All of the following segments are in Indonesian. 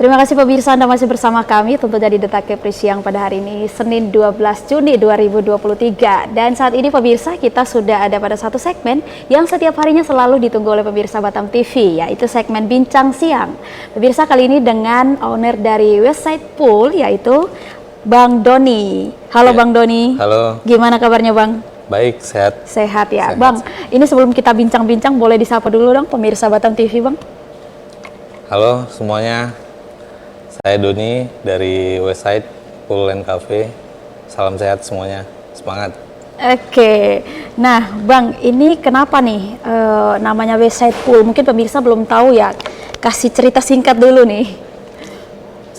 Terima kasih pemirsa, Anda masih bersama kami tentunya di Detak Kepri Siang pada hari ini Senin 12 Juni 2023. Dan saat ini pemirsa kita sudah ada pada satu segmen yang setiap harinya selalu ditunggu oleh pemirsa Batam TV, yaitu segmen Bincang Siang. Pemirsa kali ini dengan owner dari Westside Pool, yaitu Bang Doni. Halo ya. Bang Doni. Halo. Gimana kabarnya Bang? Baik, sehat. Sehat ya. Sehat. Bang, ini sebelum kita bincang-bincang boleh disapa dulu dong pemirsa Batam TV Bang. Halo semuanya. Saya Doni dari Westside Pool and Cafe. Salam sehat semuanya, semangat. Oke, nah Bang, ini kenapa nih namanya Westside Pool? Mungkin pemirsa belum tahu ya, kasih cerita singkat dulu nih.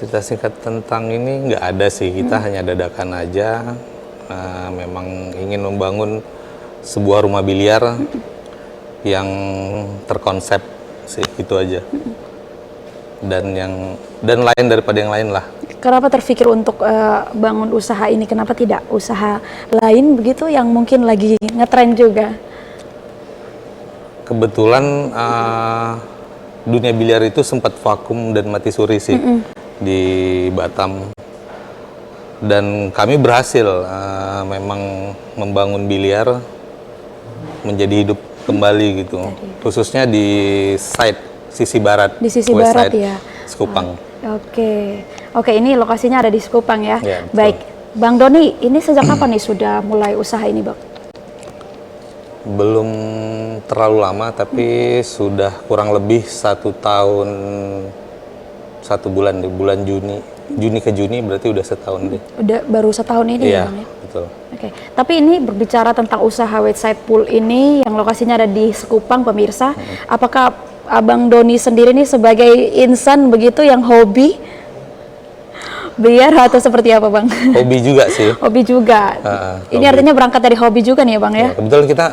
Cerita singkat tentang ini nggak ada sih, kita hanya dadakan aja. Memang ingin membangun sebuah rumah biliar yang terkonsep sih, itu aja. Dan lain daripada yang lain lah. Kenapa terpikir untuk bangun usaha ini? Kenapa tidak usaha lain begitu yang mungkin lagi ngetren juga? Kebetulan dunia biliar itu sempat vakum dan mati suri sih di Batam. Dan kami berhasil memang membangun biliar menjadi hidup kembali gitu. Khususnya di sisi barat. Di sisi barat ya. Sekupang. Oke, ini lokasinya ada di Sekupang ya. Ya, baik, Bang Doni, ini sejak kapan nih sudah mulai usaha ini, Bang? Belum terlalu lama, tapi sudah kurang lebih 1 tahun 1 bulan di bulan Juni ke Juni berarti udah setahun deh. Udah baru setahun ini ya, Bang ya? Betul. Oke, tapi ini berbicara tentang usaha Westside Pool ini yang lokasinya ada di Sekupang, pemirsa. Apakah Abang Doni sendiri nih sebagai insan begitu yang hobi biar atau seperti apa Bang? Hobi juga sih. Hobi juga. Ini hobi. Artinya berangkat dari hobi juga nih ya Bang ya? Kebetulan kita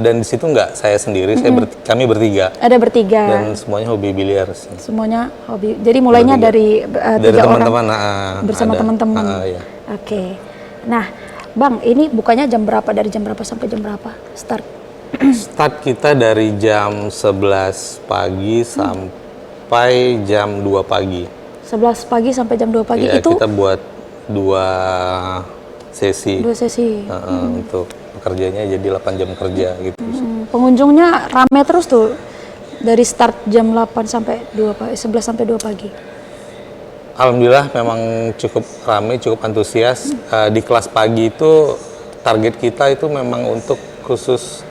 dan di situ nggak saya sendiri, kami bertiga. Ada bertiga. Dan semuanya hobi biliar sih. Semuanya hobi. Jadi mulainya dari teman-teman bersama teman-teman. Ya. Oke. Nah, Bang, ini bukanya jam berapa, dari jam berapa sampai jam berapa start? Start kita dari jam 11 pagi sampai jam 2 pagi. 11 pagi sampai jam 2 pagi ya, itu? Kita buat 2 sesi. 2 sesi. Untuk pekerjanya jadi 8 jam kerja gitu. Pengunjungnya rame terus tuh dari start jam 8 sampai 11 sampai 2 pagi. Alhamdulillah memang cukup ramai, cukup antusias. Di kelas pagi itu target kita itu memang untuk khusus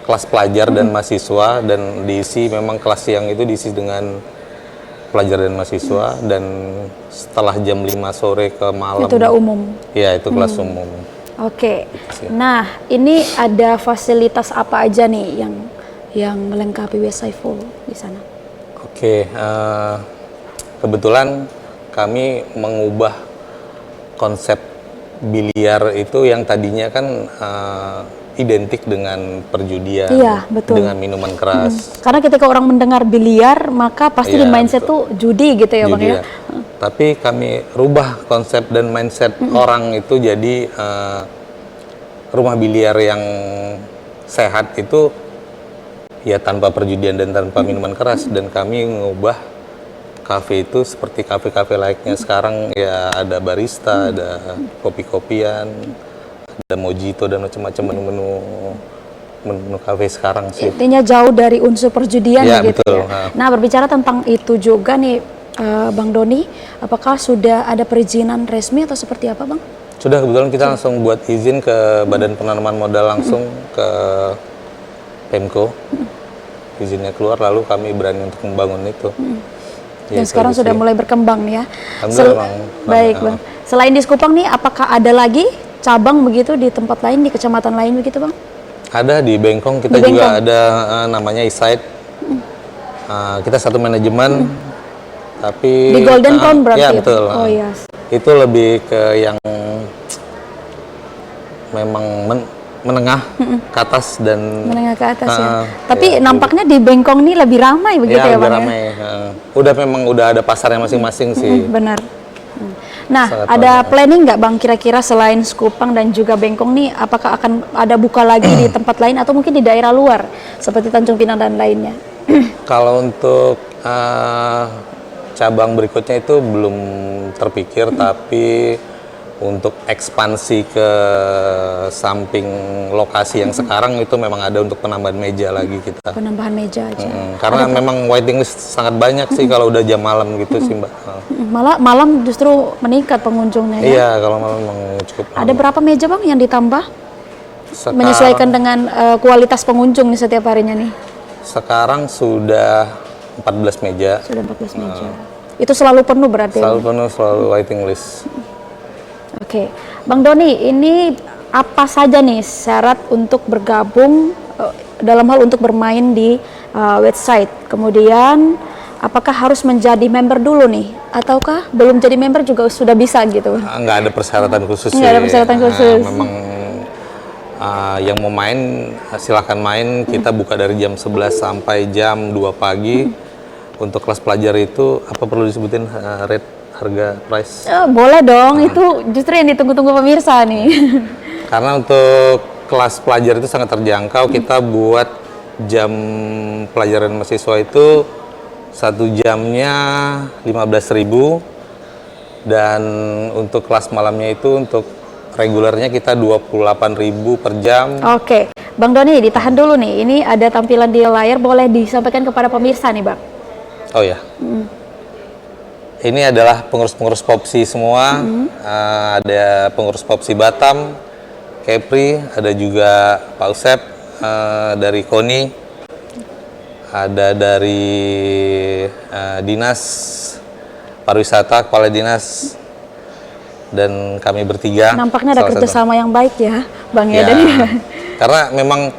kelas pelajar dan mahasiswa, dan diisi memang kelas siang itu diisi dengan pelajar dan mahasiswa, dan setelah jam 5 sore ke malam itu udah umum. Ya, itu kelas umum. Oke. Nah, ini ada fasilitas apa aja nih yang melengkapi Westside Pool di sana? Oke, kebetulan kami mengubah konsep biliar itu yang tadinya kan identik dengan perjudian, iya, betul. Dengan minuman keras. Karena ketika orang mendengar biliar, maka pasti di mindset tuh judi gitu ya Bang ya. Tapi kami rubah konsep dan mindset orang itu jadi rumah biliar yang sehat itu ya tanpa perjudian dan tanpa minuman keras. Dan kami mengubah kafe itu seperti kafe-kafe layaknya sekarang, ya ada barista, ada kopi-kopian, ada mojito dan macam-macam menu kafe sekarang sih. Intinya jauh dari unsur perjudian ya, gitu betul. Ya. Nah, berbicara tentang itu juga nih Bang Doni, apakah sudah ada perizinan resmi atau seperti apa Bang? Sudah, kebetulan kita langsung buat izin ke Badan Penanaman Modal langsung ke Pemko. Izinnya keluar, lalu kami berani untuk membangun itu. Dan sekarang sudah mulai berkembang ya. Baik Bang. Selain di Sekupang nih, apakah ada lagi cabang begitu di tempat lain, di kecamatan lain begitu Bang? Ada di Bengkong, kita juga ada namanya Eastside. Kita satu manajemen, tapi di Golden Crown berarti ya? Betul. Oh yes. Itu lebih ke yang memang menengah ke atas dan menengah ke atas ya. Tapi nampaknya di Bengkong ini lebih ramai begitu ya Bang ramai. Udah ada pasarnya masing-masing sih. Benar. Nah, ada planning nggak Bang kira-kira selain Sekupang dan juga Bengkong nih, apakah akan ada buka lagi di tempat lain atau mungkin di daerah luar seperti Tanjung Pinang dan lainnya? Kalau untuk cabang berikutnya itu belum terpikir, tapi untuk ekspansi ke samping lokasi yang sekarang itu memang ada untuk penambahan meja lagi kita. Penambahan meja aja. Karena memang waiting list sangat banyak sih kalau udah jam malam gitu sih Mbak. Malah malam justru meningkat pengunjungnya ya? Iya, kalau malam memang cukup. Ada berapa meja Bang yang ditambah? Sekarang, Menyesuaikan dengan kualitas pengunjung nih setiap harinya nih? sekarang sudah 14 meja. Sudah 14 meja. Itu selalu penuh berarti? Selalu penuh, selalu waiting list. Oke, Bang Doni, ini apa saja nih syarat untuk bergabung dalam hal untuk bermain di website? Kemudian, apakah harus menjadi member dulu nih? Ataukah belum jadi member juga sudah bisa gitu? Nggak ada persyaratan khusus. Nggak ada persyaratan khusus. Memang yang mau main silahkan main. Kita buka dari jam 11 sampai jam 2 pagi. Untuk kelas pelajar itu apa perlu disebutin rate? Harga price? Boleh dong, itu justru yang ditunggu-tunggu pemirsa nih. Karena untuk kelas pelajar itu sangat terjangkau, kita buat jam pelajaran mahasiswa itu 1 jamnya 15.000, dan untuk kelas malamnya itu untuk regulernya kita 28.000 per jam. Oke, Bang Doni ditahan dulu nih, ini ada tampilan di layar, boleh disampaikan kepada pemirsa nih Bang? Oh ya. Ini adalah pengurus-pengurus Popsi semua, ada pengurus Popsi Batam, Kepri, ada juga Pak Usep dari KONI, ada dari Dinas Pariwisata, Kepala Dinas, dan kami bertiga. Nampaknya ada kerjasama yang baik ya, Bang ya. Karena memang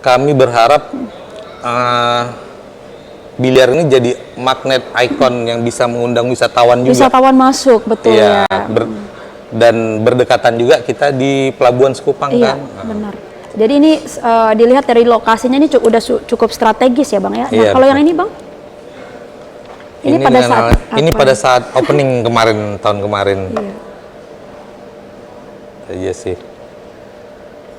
kami berharap biliar ini jadi magnet ikon yang bisa mengundang wisatawan juga. Wisatawan masuk, betul ya. Dan berdekatan juga kita di Pelabuhan Sekupang kan. Benar. Jadi ini dilihat dari lokasinya ini udah cukup strategis ya Bang ya. Nah, kalau yang ini Bang? Ini pada saat pada saat opening kemarin, tahun kemarin. Iya sih.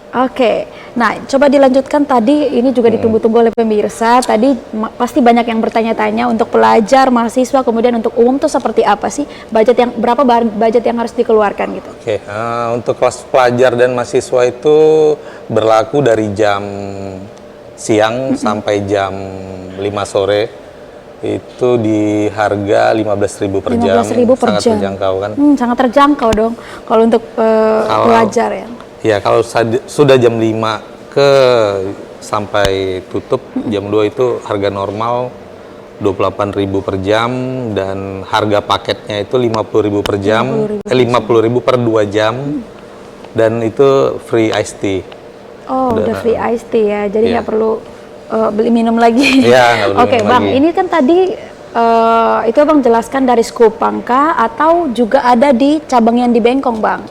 Oke, nah coba dilanjutkan tadi, ini juga ditunggu-tunggu oleh pemirsa. Tadi pasti banyak yang bertanya-tanya untuk pelajar, mahasiswa, kemudian untuk umum tuh seperti apa sih? Berapa budget yang harus dikeluarkan gitu? Oke, untuk kelas pelajar dan mahasiswa itu berlaku dari jam siang sampai jam 5 sore. Itu di harga 15.000 per jam. 15.000 per sangat jam. Terjangkau kan? Sangat terjangkau dong kalau untuk pelajar ya. Ya, kalau sudah jam 5 sampai tutup jam 2 itu harga normal 28.000 per jam, dan harga paketnya itu 50.000 per jam, 50.000 per 2 jam, dan itu free iced tea. Oh, udah free iced tea ya, jadi nggak perlu beli minum lagi. Iya, Oke, Bang, ini kan tadi itu Bang jelaskan dari Sekupang kah, atau juga ada di cabang yang di Bengkong, Bang?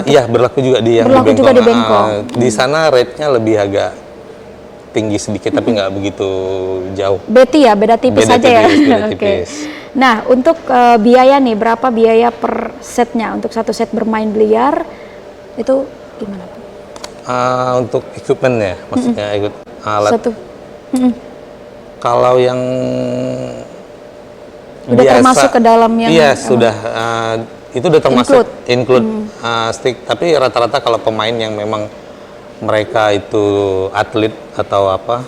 Iya, berlaku juga di yang berlaku di Bengkong. Juga di Bengkong. Di sana rate-nya lebih agak tinggi sedikit, tapi nggak begitu jauh. Beda tipis saja ya. Oke. Nah, untuk biaya nih, berapa biaya per setnya untuk satu set bermain biliar itu gimana? Untuk equipment ya, maksudnya ikut alat. Kalau yang udah biasa, termasuk ke dalam yang sudah. Itu udah termasuk include stick, tapi rata-rata kalau pemain yang memang mereka itu atlet atau apa,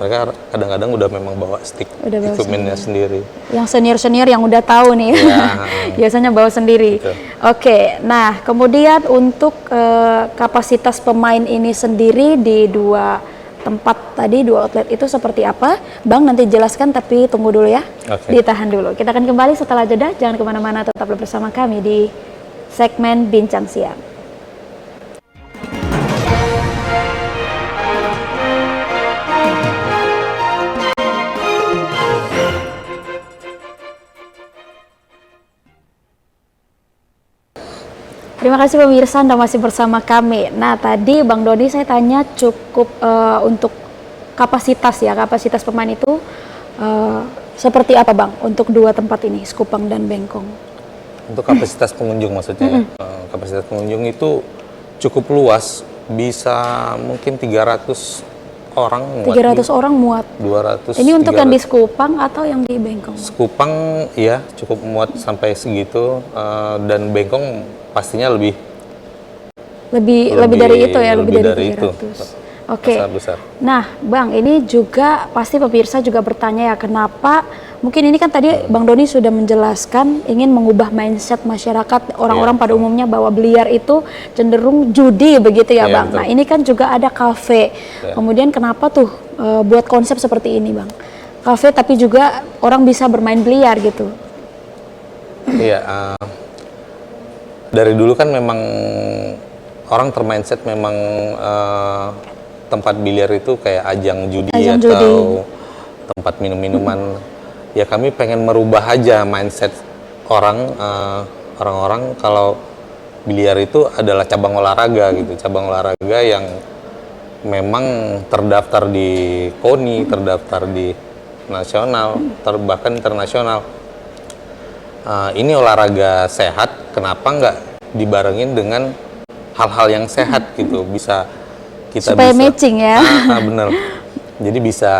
mereka kadang-kadang udah memang bawa stick equipmentnya sendiri. Yang senior yang udah tahu nih, biasanya bawa sendiri. Oke, nah kemudian untuk kapasitas pemain ini sendiri di dua tempat tadi, 2 outlet itu seperti apa? Bang nanti jelaskan, tapi tunggu dulu ya. Ditahan dulu. Kita akan kembali setelah jeda. Jangan kemana-mana, tetaplah bersama kami di segmen Bincang Siang. Terima kasih pemirsa, Anda masih bersama kami. Nah, tadi Bang Doni saya tanya cukup untuk kapasitas ya, kapasitas pemain itu seperti apa Bang untuk 2 tempat ini, Sekupang dan Bengkong? Untuk kapasitas pengunjung maksudnya, kapasitas pengunjung itu cukup luas, bisa mungkin 300 orang muat. 300 orang muat. 200. Ini untuk 300. yang di Sekupang atau yang di Bengkong? Sekupang ya cukup muat sampai segitu, dan Bengkong pastinya lebih dari itu ya, lebih dari 300. itu. Oke. Besar. Nah, Bang, ini juga pasti pemirsa juga bertanya ya, kenapa? Mungkin ini kan tadi Bang Doni sudah menjelaskan ingin mengubah mindset masyarakat orang-orang pada umumnya bahwa biliar itu cenderung judi begitu ya, Bang. Betul. Nah, ini kan juga ada kafe. Kemudian kenapa tuh buat konsep seperti ini, Bang? Kafe tapi juga orang bisa bermain biliar gitu. Iya, dari dulu kan memang orang termindset memang tempat biliar itu kayak ajang judi atau tempat minum-minuman. Ya kami pengen merubah aja mindset orang-orang kalau biliar itu adalah cabang olahraga gitu, cabang olahraga yang memang terdaftar di KONI, terdaftar di nasional, bahkan internasional. Ini olahraga sehat, kenapa nggak dibarengin dengan hal-hal yang sehat gitu, kita supaya bisa matching ya. Bener, jadi bisa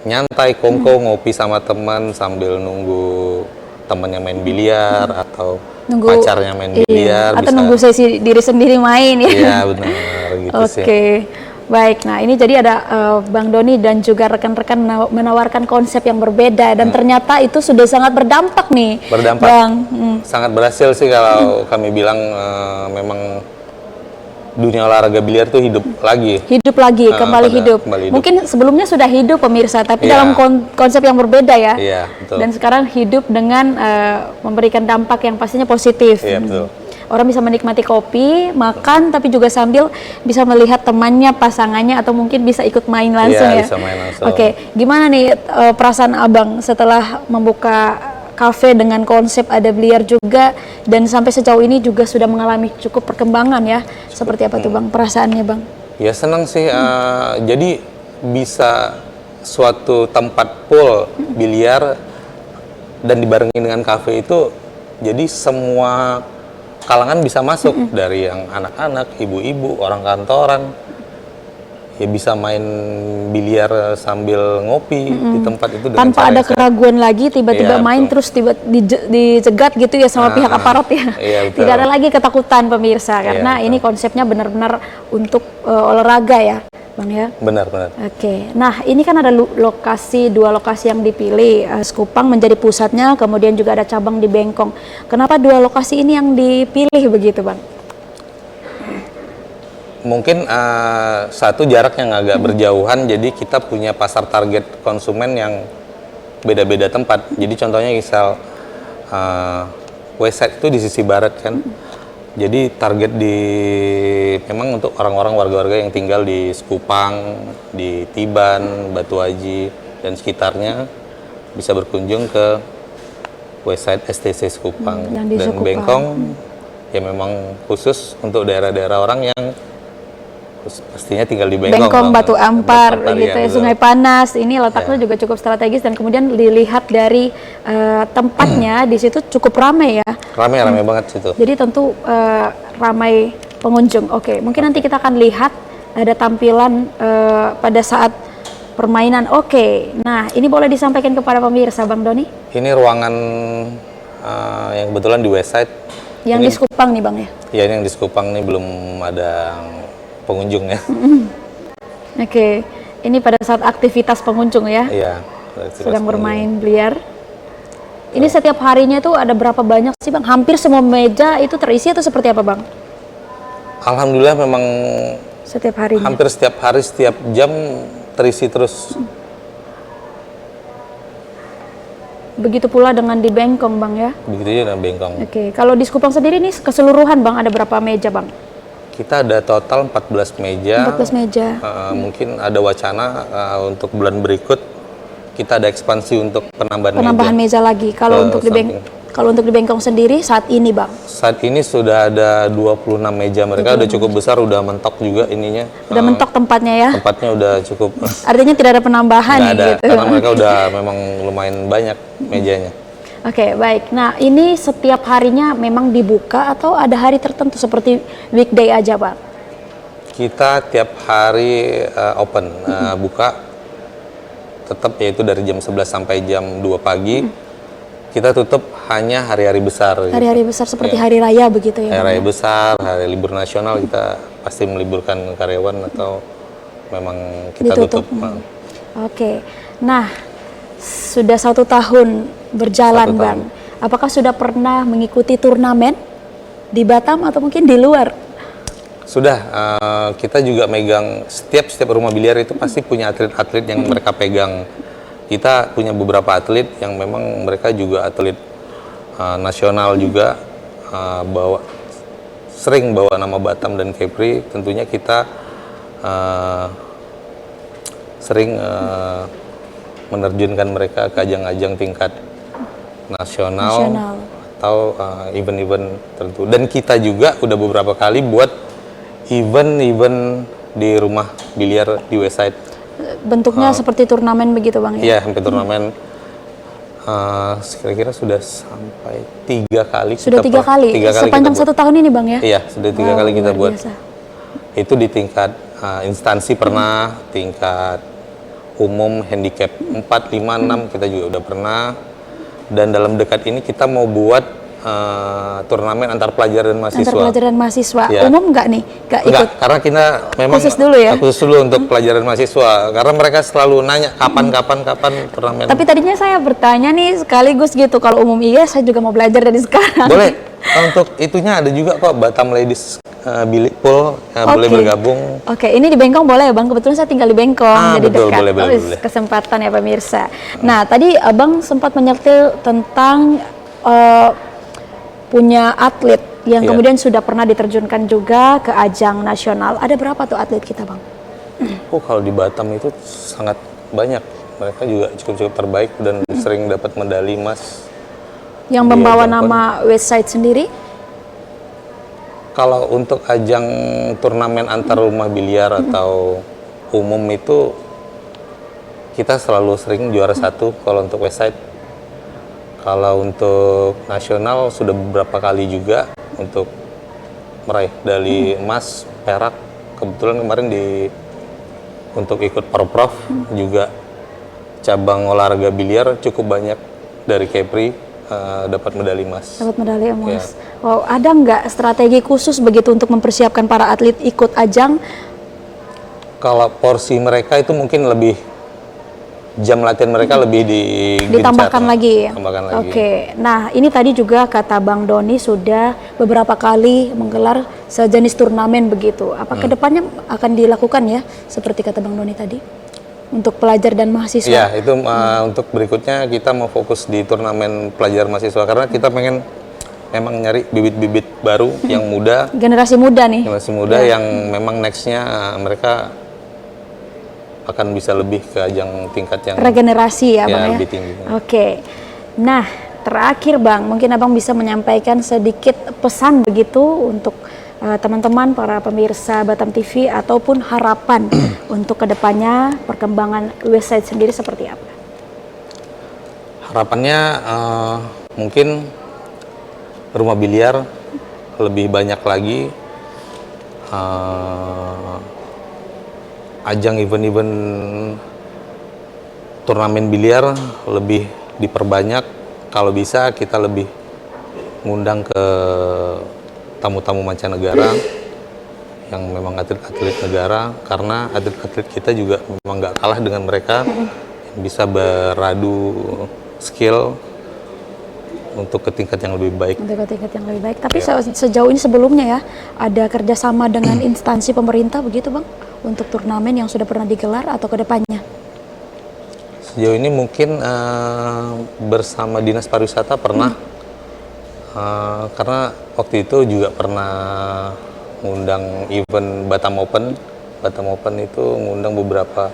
nyantai kongko ngopi sama teman sambil nunggu temennya main biliar atau pacarnya main biliar, atau nunggu sesi diri sendiri main ya. Iya benar gitu sih. Oke. Baik, nah ini jadi ada Bang Doni dan juga rekan-rekan menawarkan konsep yang berbeda dan ternyata itu sudah sangat berdampak nih. Berdampak, Bang. Sangat berhasil sih kalau kami bilang, memang dunia olahraga biliar tuh hidup lagi. Kembali hidup. Mungkin sebelumnya sudah hidup pemirsa, tapi dalam konsep yang berbeda ya. Iya, betul. Dan sekarang hidup dengan memberikan dampak yang pastinya positif. Iya, betul. Orang bisa menikmati kopi, makan, tapi juga sambil bisa melihat temannya, pasangannya, atau mungkin bisa ikut main langsung ya. Bisa main langsung. Oke, gimana nih perasaan Abang setelah membuka kafe dengan konsep ada biliar juga dan sampai sejauh ini juga sudah mengalami cukup perkembangan ya? Seperti apa tuh Bang perasaannya Bang? Ya senang sih, jadi bisa suatu tempat pool biliar dan dibarengi dengan kafe itu, jadi semua kalangan bisa masuk, dari yang anak-anak, ibu-ibu, orang kantoran, ya bisa main biliar sambil ngopi di tempat itu dengan tanpa ada keraguan lagi, tiba-tiba main terus dicegat gitu ya sama pihak aparat ya. Iya, tidak ada lagi ketakutan pemirsa karena ini konsepnya benar-benar untuk olahraga ya Bang ya. Benar. Oke, nah ini kan ada dua lokasi yang dipilih, Sekupang menjadi pusatnya, kemudian juga ada cabang di Bengkong. Kenapa dua lokasi ini yang dipilih begitu Bang? Mungkin satu jarak yang agak berjauhan, jadi kita punya pasar target konsumen yang beda-beda tempat. Jadi contohnya misal Westside itu di sisi barat kan, jadi target memang untuk orang-orang warga-warga yang tinggal di Sekupang, di Tiban, Batu Aji dan sekitarnya bisa berkunjung ke Westside STC Sekupang. Dan Sekupang. Bengkong ya memang khusus untuk daerah-daerah orang yang pastinya tinggal di Bengkong, Batu Ampar, gitu ya, Sungai Panas. Ini letaknya juga cukup strategis dan kemudian dilihat dari tempatnya di situ cukup ramai ya. Ramai banget situ. Jadi tentu ramai pengunjung. Oke, mungkin nanti kita akan lihat ada tampilan pada saat permainan. Oke, nah ini boleh disampaikan kepada pemirsa Bang Doni? Ini ruangan yang kebetulan di Westside. Yang di Sekupang nih Bang ya? Iya, yang di Sekupang nih belum ada pengunjung ya. Oke, ini pada saat aktivitas pengunjung ya? Iya. Sedang bermain biliar. Ini setiap harinya tuh ada berapa banyak sih Bang? Hampir semua meja itu terisi atau seperti apa Bang? Alhamdulillah memang setiap harinya. Hampir setiap hari, setiap jam terisi terus. Begitu pula dengan di Bengkong Bang ya? Begitu juga dengan Bengkong. Oke, kalau di Sekupang sendiri nih keseluruhan Bang ada berapa meja Bang? Kita ada total 14 meja. 14 meja. Mungkin ada wacana untuk bulan berikut kita ada ekspansi untuk penambahan meja lagi. Kalau untuk di Bengkong sendiri saat ini Bang? Saat ini sudah ada 26 meja. Mereka udah cukup besar, udah mentok juga ininya. Udah mentok tempatnya ya? Tempatnya udah cukup. Artinya tidak ada penambahan nggak ada, gitu. karena mereka udah memang lumayan banyak mejanya. Oke, baik. Nah, ini setiap harinya memang dibuka atau ada hari tertentu seperti weekday aja, Pak? Kita tiap hari open, buka tetap yaitu dari jam 11 sampai jam 2 pagi. Kita tutup hanya hari-hari besar. Hari-hari besar seperti hari raya begitu ya? Hari-hari besar, hari libur nasional kita pasti meliburkan karyawan atau memang kita tutup. Oke, nah sudah 1 tahun berjalan 1 tahun. Bang. Apakah sudah pernah mengikuti turnamen di Batam atau mungkin di luar? Sudah, kita juga megang setiap rumah biliar itu pasti punya atlet-atlet yang mereka pegang. Kita punya beberapa atlet yang memang mereka juga atlet nasional juga, sering bawa nama Batam dan Kepri. Tentunya kita sering menerjunkan mereka ke ajang-ajang tingkat nasional. Atau event-event tertentu. Dan kita juga udah beberapa kali buat event-event di rumah biliar di Westside. Bentuknya seperti turnamen begitu Bang ya? Iya, hampir turnamen. Kira-kira sudah sampai 3 kali. Sudah 3 kali? Sepanjang 1 tahun ini Bang ya? Iya, sudah 3 kali kita buat. Biasa. Itu di tingkat instansi pernah, tingkat umum handicap 4, 5, 6 kita juga udah pernah. Dan dalam dekat ini kita mau buat turnamen antar pelajar dan mahasiswa. Antar pelajar dan mahasiswa. Ya. Umum nggak nih? Nggak ikut? Enggak, karena kita memang Khusus dulu ya? Khusus dulu untuk pelajar dan mahasiswa. Karena mereka selalu nanya kapan turnamen. Tapi tadinya saya bertanya nih sekaligus gitu, kalau umum iya saya juga mau belajar dari sekarang. Boleh. Untuk itunya ada juga kok Batam Ladies Billy Pool boleh bergabung. Oke, ini di Bengkong boleh ya Bang? Kebetulan saya tinggal di Bengkong, jadi betul, dekat. boleh. Kesempatan ya pemirsa. Nah, tadi Abang sempat menyetel tentang punya atlet yang kemudian sudah pernah diterjunkan juga ke ajang nasional. Ada berapa tuh atlet kita Bang? Kalau di Batam itu sangat banyak. Mereka juga cukup terbaik dan sering dapat medali emas. Yang membawa nama Westside sendiri? Kalau untuk ajang turnamen antar rumah biliar atau umum itu kita selalu sering juara 1 kalau untuk Westside. Kalau untuk nasional sudah beberapa kali juga untuk meraih medali emas, perak. Kebetulan kemarin untuk ikut Porprov juga cabang olahraga biliar cukup banyak dari Kepri dapat medali emas. Dapat medali emas. Ya. Wow, ada nggak strategi khusus begitu untuk mempersiapkan para atlet ikut ajang? Kalau porsi mereka itu mungkin lebih jam latihan mereka lebih ditambahkan lagi. Tambahkan lagi. Oke. Nah, ini tadi juga kata Bang Doni sudah beberapa kali menggelar sejenis turnamen begitu. Apa kedepannya akan dilakukan ya seperti kata Bang Doni tadi? Untuk pelajar dan mahasiswa? Ya, itu untuk berikutnya kita mau fokus di turnamen pelajar mahasiswa karena kita pengen memang nyari bibit-bibit baru yang muda. Generasi muda nih? Generasi muda yang memang nextnya mereka akan bisa lebih ke ajang tingkat yang regenerasi ya Bang ya? Lebih tinggi. Oke. Nah, terakhir Bang, mungkin Abang bisa menyampaikan sedikit pesan begitu untuk teman-teman para pemirsa Batam TV ataupun harapan untuk kedepannya perkembangan Westside sendiri seperti apa? Harapannya mungkin rumah biliar lebih banyak lagi, ajang event-event turnamen biliar lebih diperbanyak. Kalau bisa kita lebih ngundang ke tamu-tamu mancanegara yang memang atlet-atlet negara, karena atlet-atlet kita juga memang nggak kalah dengan mereka, yang bisa beradu skill untuk ke tingkat yang lebih baik. Untuk ke tingkat yang lebih baik. Tapi sejauh ini sebelumnya ya, ada kerjasama dengan instansi pemerintah begitu Bang, untuk turnamen yang sudah pernah digelar atau ke depannya? Sejauh ini mungkin bersama Dinas Pariwisata pernah, karena waktu itu juga pernah ngundang event Batam Open. Batam Open itu ngundang beberapa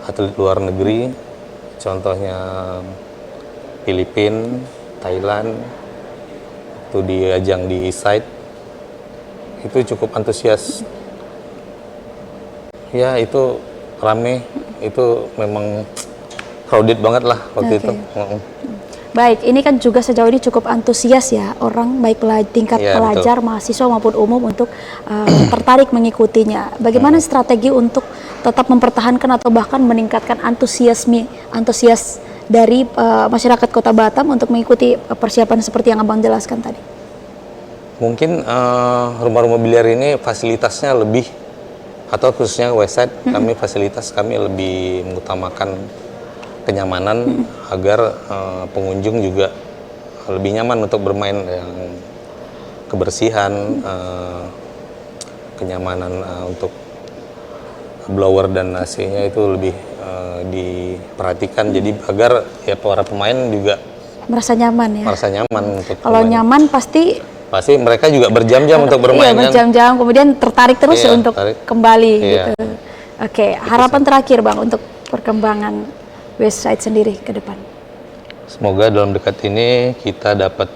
atlet luar negeri, contohnya Filipina, Thailand, itu di ajang di Eastside. Itu cukup antusias. Ya itu rame, itu memang crowded banget lah waktu itu. Baik, ini kan juga sejauh ini cukup antusias ya orang baik tingkat Iya, pelajar, mahasiswa maupun umum untuk tertarik mengikutinya. Bagaimana strategi untuk tetap mempertahankan atau bahkan meningkatkan antusias dari masyarakat Kota Batam untuk mengikuti persiapan seperti yang Abang jelaskan tadi? Mungkin rumah-rumah biliar ini fasilitasnya lebih, atau khususnya website fasilitas kami lebih mengutamakan kenyamanan agar pengunjung juga lebih nyaman untuk bermain, yang kebersihan, kenyamanan untuk blower dan AC-nya itu lebih diperhatikan, jadi agar ya para pemain juga Merasa nyaman ya? merasa nyaman untuk Kalau bermain. nyaman pasti Mereka juga berjam-jam untuk bermain, iya, kan? berjam-jam, kemudian tertarik terus Iya, untuk tarik. kembali Iya. gitu. Oke, harapan terakhir Bang untuk perkembangan Westside sendiri ke depan. Semoga dalam dekat ini kita dapat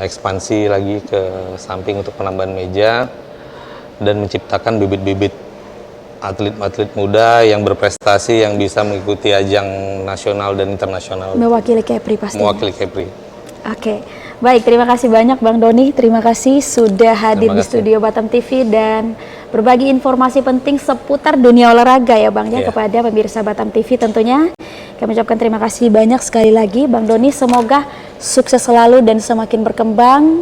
ekspansi lagi ke samping untuk penambahan meja dan menciptakan bibit-bibit atlet-atlet muda yang berprestasi, yang bisa mengikuti ajang nasional dan internasional, Mewakili Kepri pastinya. mewakili Kepri. Oke, baik, terima kasih banyak Bang Doni, terima kasih sudah hadir Terima di kasih. studio Batam TV dan berbagi informasi penting seputar dunia olahraga ya Bang ya, Iya. kepada pemirsa Batam TV tentunya. Kami ucapkan terima kasih banyak sekali lagi Bang Doni, semoga sukses selalu dan semakin berkembang,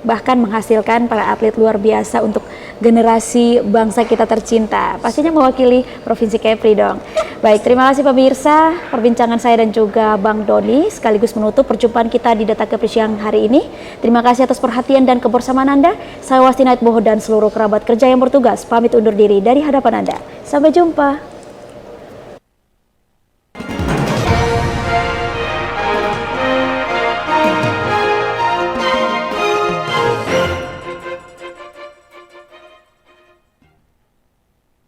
bahkan menghasilkan para atlet luar biasa untuk generasi bangsa kita tercinta, pastinya mewakili Provinsi Kepri dong. Baik, terima kasih pemirsa, perbincangan saya dan juga Bang Doni sekaligus menutup perjumpaan kita di Data Kepri siang hari ini. Terima kasih atas perhatian dan kebersamaan Anda. Saya Wasti Naitboho dan seluruh kerabat kerja yang bertugas pamit undur diri dari hadapan Anda. Sampai jumpa.